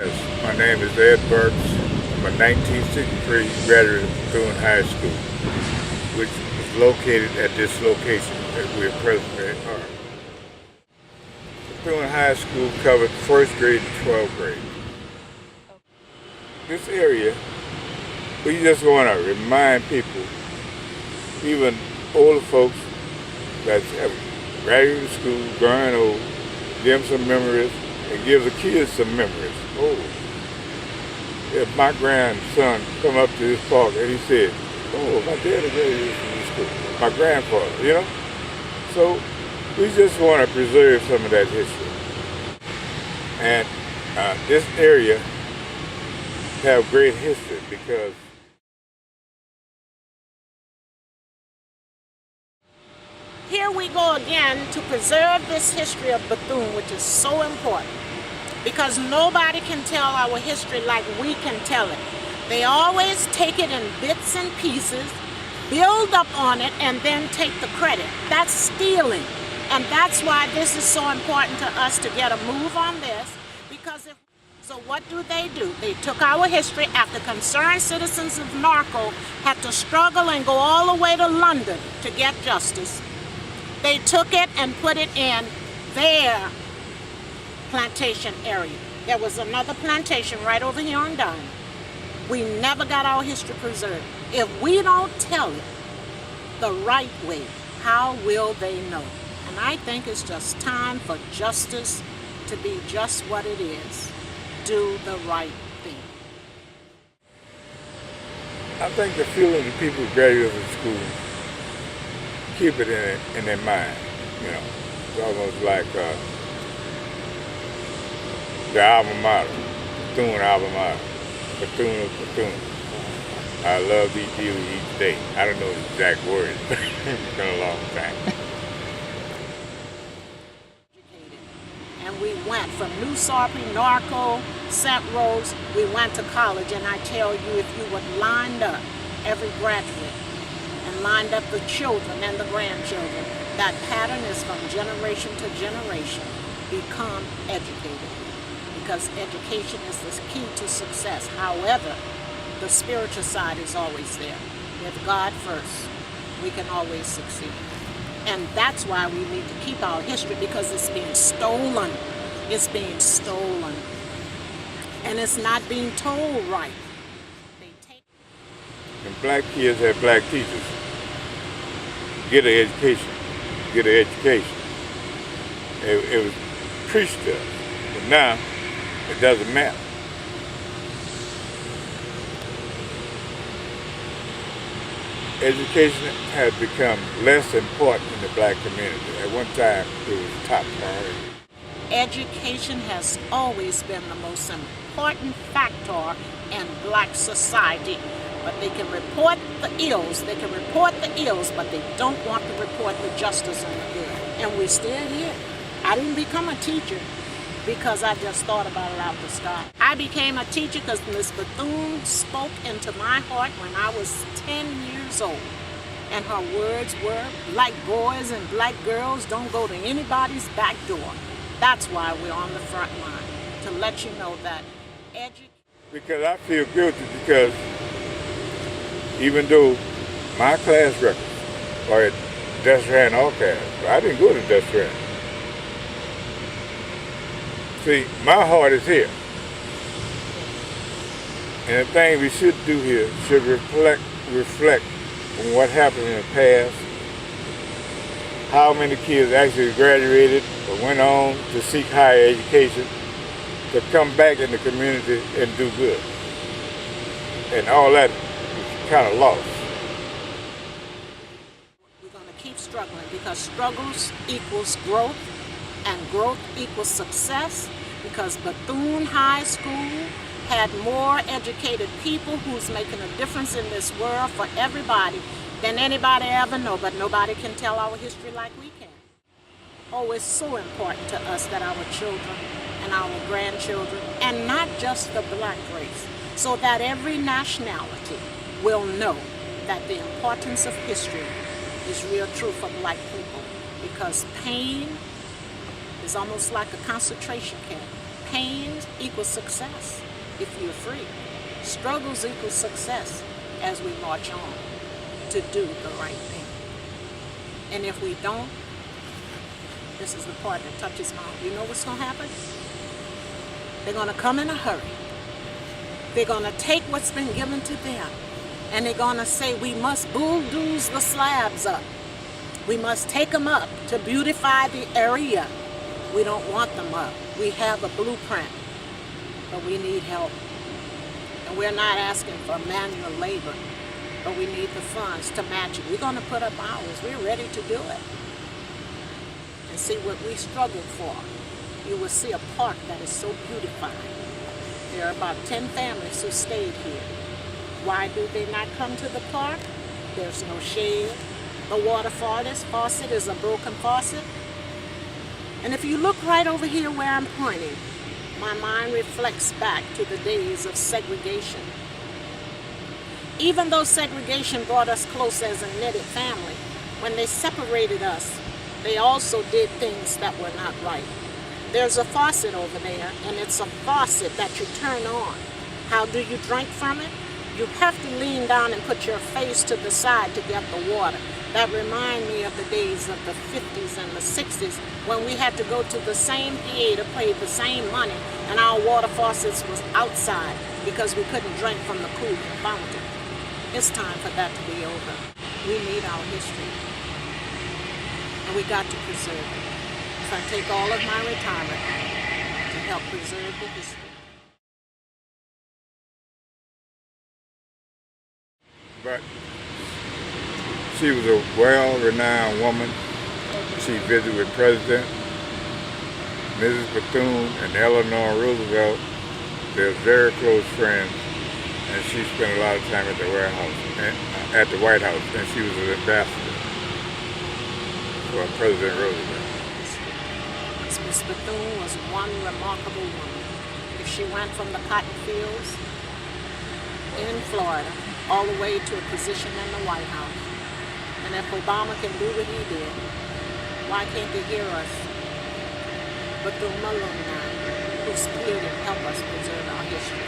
Yes, my name is Ed Burkes. I'm a 1963 graduate of Bethune High School, which is located at this location that we are presently are. Bethune High School covered 1st grade and 12th grade. This area, we just want to remind people, even older folks that have graduated school, growing old, give them some memories, and give the kids some memories. Oh, if my grandson come up to this park and he said, "Oh, my daddy graduated from this school," my grandfather, you know? So we just want to preserve some of that history. And this area have great history because here we go again to preserve this history of Bethune, which is so important, because nobody can tell our history like we can tell it. They always take it in bits and pieces, build up on it, and then take the credit. That's stealing. And that's why this is so important to us to get a move on this, because so what do? They took our history after concerned citizens of Norco had to struggle and go all the way to London to get justice. They took it and put it in their plantation area. There was another plantation right over here on Dime. We never got our history preserved. If we don't tell it the right way, how will they know? And I think it's just time for justice to be just what it is. Do the right thing. I think the feeling of people who graduate from school keep it in their mind, you know. It's almost like the alma mater, Bethune alma mater, Bethune of Bethune. I love thee dearly each day. I don't know the exact words, but it's been a long time. And we went from New Sarpy, Norco, St. Rose, we went to college, and I tell you, if you would lined up every graduate and lined up the children and the grandchildren, that pattern is from generation to generation. Become educated, because education is the key to success. However, the spiritual side is always there. With God first, we can always succeed. And that's why we need to keep our history, because it's being stolen. It's being stolen. And it's not being told right. And black kids have black teachers. Get an education. Get an education. It was preached to us. But now, it doesn't matter. Education has become less important in the black community. At one time, it was top priority. Education has always been the most important factor in black society. But they can report the ills, but they don't want to report the justice and the good. And we're still here. I didn't become a teacher because I just thought about it out the sky. I became a teacher because Miss Bethune spoke into my heart when I was 10 years old. And her words were, black boys and black girls don't go to anybody's back door. That's why we're on the front line, to let you know that Because I feel guilty because even though my class records are at Destrehan All-Class, I didn't go to Destrehan. See, my heart is here. And the thing we should do here should reflect on what happened in the past, how many kids actually graduated or went on to seek higher education, to come back in the community and do good. And all that is kind of lost. We're going to keep struggling, because struggles equals growth, and growth equals success, because Bethune High School had more educated people who's making a difference in this world for everybody than anybody ever know, but nobody can tell our history like we can. Oh, it's so important to us that our children and our grandchildren, and not just the black race, so that every nationality will know that the importance of history is real true for black people, because pain is almost like a concentration camp. pains equal success if you're free. Struggles equal success as we march on to do the right thing. And if we don't, this is the part that touches my heart. You know what's going to happen? They're going to come in a hurry. They're going to take what's been given to them, and they're going to say, we must bulldoze the slabs up. We must take them up to beautify the area. We don't want them up. We have a blueprint, but we need help. And we're not asking for manual labor, but we need the funds to match it. We're going to put up ours. We're ready to do it. And see what we struggled for. You will see a park that is so beautified. There are about 10 families who stayed here. Why do they not come to the park? There's no shade. The water faucet is a broken faucet. And if you look right over here where I'm pointing, my mind reflects back to the days of segregation. Even though segregation brought us close as a knitted family, when they separated us, they also did things that were not right. There's a faucet over there, and it's a faucet that you turn on. How do you drink from it? You have to lean down and put your face to the side to get the water. That reminds me of the days of the 50s and the 60s when we had to go to the same PA to pay the same money, and our water faucets was outside because we couldn't drink from the cool fountain. It's time for that to be over. We need our history, and we got to preserve it. So I take all of my retirement to help preserve the history. But she was a well-renowned woman. She visited with President, Mrs. Bethune, and Eleanor Roosevelt. They're very close friends, and she spent a lot of time at the at the White House, and she was an ambassador for President Roosevelt. Miss Bethune was one remarkable woman. If she went from the cotton fields in Florida all the way to a position in the White House, and if Obama can do what he did, why can't they hear us? Bethune alumni who stood and help us preserve our history.